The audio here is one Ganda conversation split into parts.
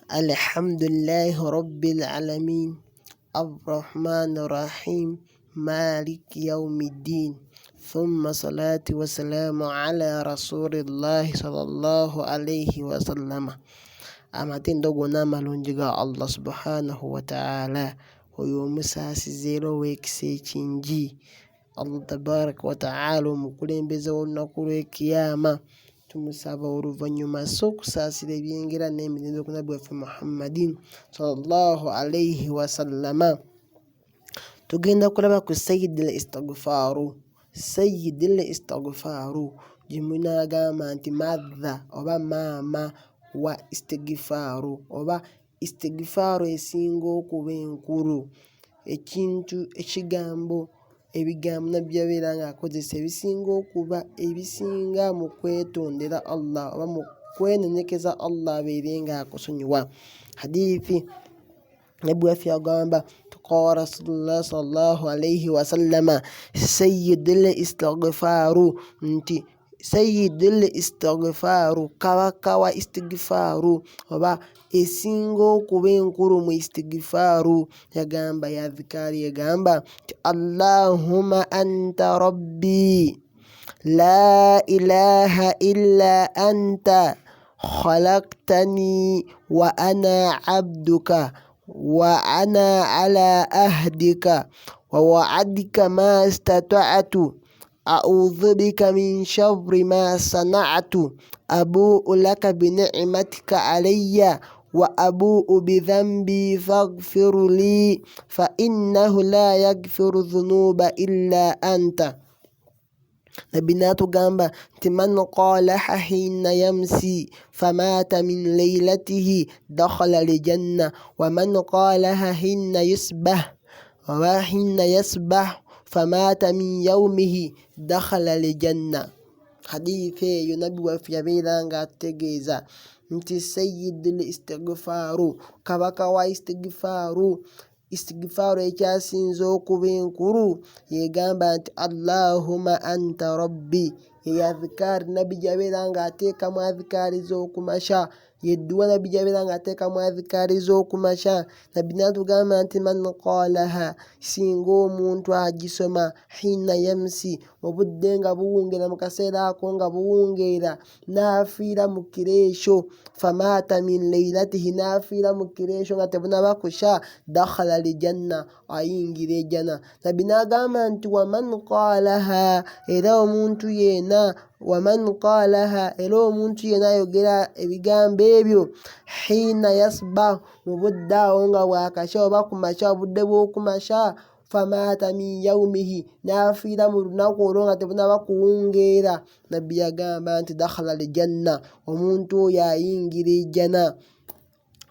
Alhamdulillahi rabbil alamin arrahmanir rahim maliki yawmiddin thumma salatu wassalamu ala rasulillahi sallallahu alayhi wa sallama. Amatendo gonna malungiga Allah subhanahu wa ta'ala oyo musasizero wekise kingi Allah tabaraka wa ta'ala omukulembeze w'olunaku lw'ekiyama. Tumusaba oluvannyuma as'okusaasira ebyengera n'emirembe ku nabbi waffe Muhammadin sallallahu alayhi wa sallama. Tugenda kulaba ku sayyidil istighfaaru gye munaagamba nti madha oba maama wa istighfaaru oba istighfaaru esinga okuba enkulu. Ebigambo nabbi yabeera ng'akozesa ebisinga mu kwetondera Allah oba mu kwenenekeza Allah abeere ng'akusonyiwa. Hadithi nabbi waffe yagamba qala rasulullah sallallahu alayhi wa sallama sayyidul istighfaaru kabaka wa istighfaaru oba esinga okuba enkulu mu istighfaaru yagamba yadhikaari yagamba Allahumma anta rabbi la ilaha illa anta khalaqtani wa ana abduka wa ana ala ahdika wa wa'adika ma istata'tu a'udhu bika min sharri ma sana'tu abu'u laka bi ni'matika alayya wa abu'u bi dhanbi faghfir li fa innahu la yaghfiru dhunuba illa anta. Nabbi n'atugamba nti man qaalaha hina yamsi famata min laylatihi dakhala aljanna wa man qaalaha hina yasbah famata min yawmihi dakhala aljanna. Hadithi eyo nabbi waffe yabeera nga atutegeeza nti sayyidul istighfaaru kabaka wa istighfaaru ekyasinza okuba enkulu yegamba nti Allahumma anta rabbi. Ye adhikaari nabbi gyabeera ng'ateekamu adhikaari z'okumakya, yedduwa nabbi gyabeera ng'ateekamu adhikaari z'okumakya. Nabbi n'atugamba nti man qaalaha singa omuntu agisoma hina yamsi mu budde nga buwungeera mu kaseera ako nga buwungeera n'afiira mu kiro ekyo famaata min laylatihi n'afiira mu kiro ekyo nga tebunaba kukya dakhala aljanna ayingira ejjana. Nabbi n'agamba nti waman qaalaha era omuntu yenna ayogera ebigambo ebyo hina yasbah mu budde awo nga bwakakya oba ku makya obudde bw'okumakya famaata min yawmihi n'afiira mu lunaku olwo nga tebunaba kuwungeera. Nabbi yagamba nti dakhala aljanna omuntu oyo ayingira ejjana.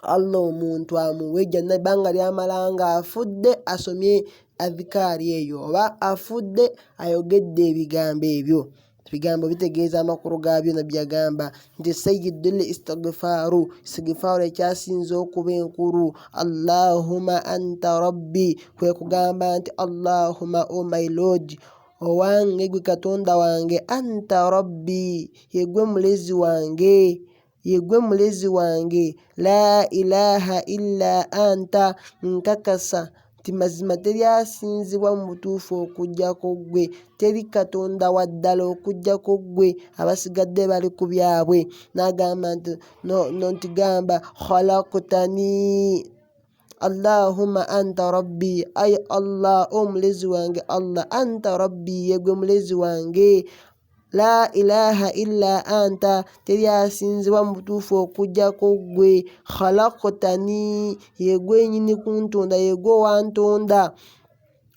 Allah omuntu amuwe ejjana ebbanga ly'amala ng'afudde asomye adhikaari eyo oba afudde ayogedde ebigambo ebyo. Ebigambo bitegeeza amakulu gaabyo. Nabbi yagamba nti sayyidul istighfaaru ekyasinza okuba enkulu Allahumma anta rabbi kwe kugamba nti Allahumma oh my Lord owange gwe katonda wange anta rabbi yegwe mulezi wange la ilaha illa anta nkakasa nti mazima teryasinzibwa mu butuufu okuggyako ggwe, teri katonda wa ddala okuggyako ggwe, abasigadde bali ku byabwe. N'agamba nti gamba khalaqtani Allahumma anta rabbi ay Allah omulezi wange Allah anta rabbi yegwe mulezi wange la ilaha illa anta teryasinzibwa mu butuufu okuggyako ggwe khalaqtani yegwe nyini kuntonda yegwe owantonda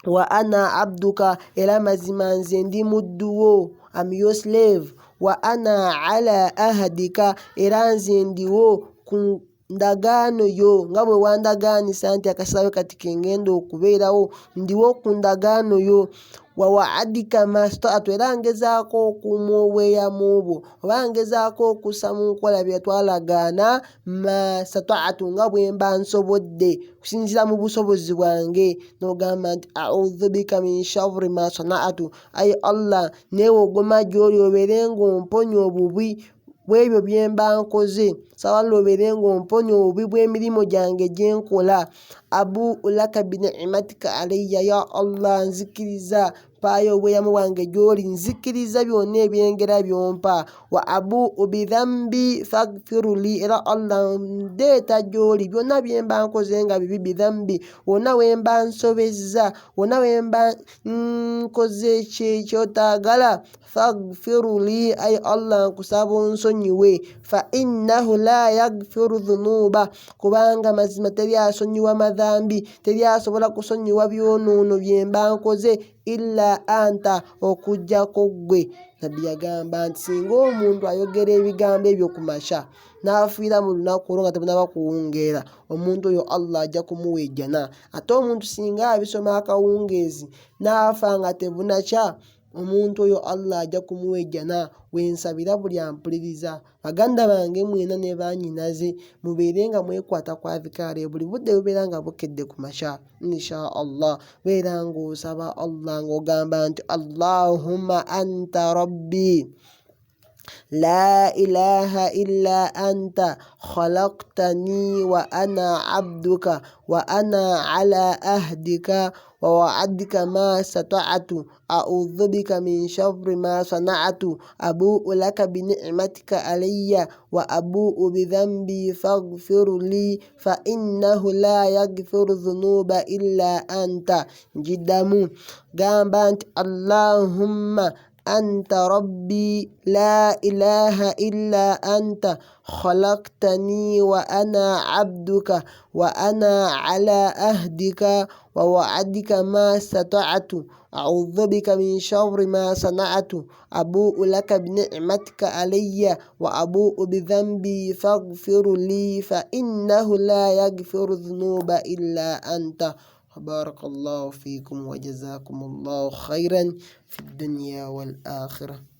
wa ana abduka era mazima nze ndi mudduwo am your slave wa ana ala ahdika era nze ndiwo ku ndagaano yo nga bwe wandagaanisa nti akasayo kati kengenda okubeerawo ndiwo ku ndagaano yo wa wa'adika mastata'tu era ngezaako okuuma obweyamu bwo oba ngezaako okussa mu nkola bye twalagaana mastata'tu nga bwe mba nsobodde okusinziira mu busobozi bwange. N'ogamba nti a'udhu bika min sharri ma sana'tu ayi Allah neewogoma gy'oli obeere ng'omponya obubi bw'ebyo bye mba nkoze. Nsaba Allah obeere ng'omponya obubi bw'emirimu gyange gye nkola. Abu laka bini'matika alayya, ya Allah nzikiriza mpaayo obweyamo bwange gy'oli, nzikiriza byonna ebyengera by'ompa. Wa abu bidhambi faghfirli, era Allah ndeeta gy'oli byonna bye mba nkoze nga bibi bidhambi, wonna we mba nsobezza, wonna we mba nkoze kyotaagala, faghfirli, ay Allah nkusaba onsonyiwe. Fa innahu la yaghfiru dhunuba, kubanga mazima teri asonyiwa madhambi, teri asobola kusonyiwa byonoono bye mba nkoze illa anta, okuggyako ggwe. Nabbi yagamba nti singa omuntu ayogera ebigambo ebyo ku makya n'afiira mu lunaku olwo nga tebunaba kuwungeera, omuntu oyo Allah ajja kumuwa ejjana. Ate omuntu singa abisoma akawungeezi n'afa nga tebunakya, omuntu oyo Allah ajja kumuwa ejjana. Wensabira buli ampuliriza, baganda bange mwena ne bannyinaze, mubeere nga mwekwata ku adhikaari buli budde bubeera nga bukedde ku makya. Insha Allah beera ng'osaba Allah ng'ogamba nti Allahumma anta rabbi la ilaha illa anta khalaqtani wa ana abduka wa ana ala ahdika wa wa'adika ma stata'tu a'udhu bika min sharri ma sana'tu abu'u laka bi ni'matika alayya wa abu'u bi dhanbi faghfir li fa innahu la yaghfiru dhunuba illa anta. Njiddamu gamba nti Allahumma anta rabbi la ilaha illa anta khalaqtani wa ana abduka wa ana ala ahdika wa wa'adika ma stata'tu a'udhu bika min sharri ma sana'tu abu'u laka bi ni'matika alayya wa abu'u bi dhanbi faghfir li fa innahu la yaghfiru dhunuba illa anta. بارك الله فيكم وجزاكم الله خيرا في الدنيا والآخرة.